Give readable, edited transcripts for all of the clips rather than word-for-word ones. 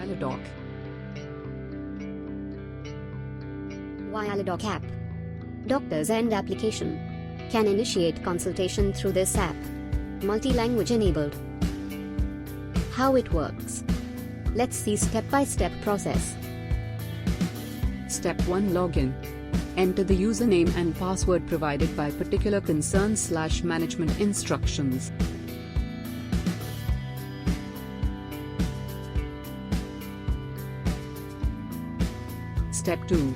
AlloDOC. Why AlloDOC app? Doctors and application can initiate consultation through this app. Multi-language enabled. How it works? Let's see step-by-step process. Step 1. Login. Enter the username and password provided by particular concern/management instructions. Step 2.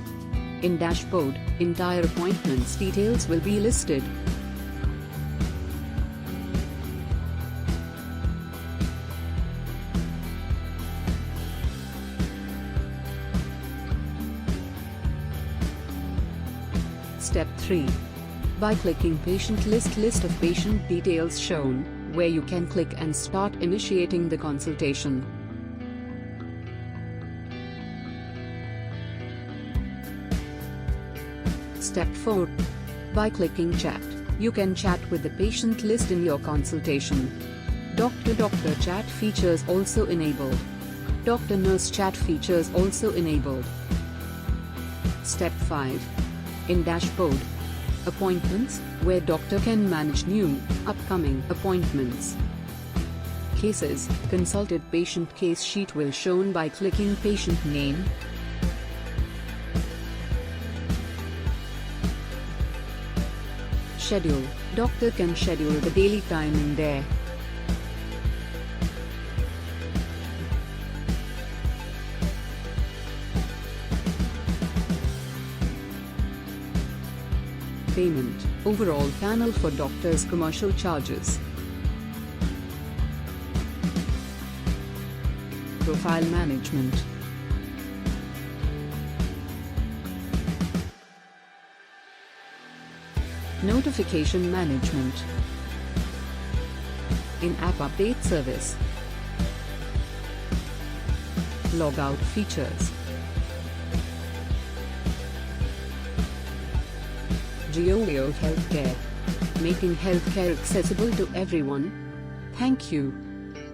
In dashboard, entire appointments details will be listed. Step 3. By clicking patient list of patient details shown, where you can click and start initiating the consultation. Step 4. By clicking chat, you can chat with the patient list in your consultation. Doctor-doctor chat features also enabled. Doctor-nurse chat features also enabled. Step 5. In dashboard, appointments, where doctor can manage new, upcoming appointments. Cases, consulted patient case sheet will shown by clicking patient name. Schedule, doctor can schedule the daily time in there. Payment, overall panel for doctors' commercial charges. Profile management. Notification management. In-app update service. Logout features. Geo Healthcare, making healthcare accessible to everyone. Thank you.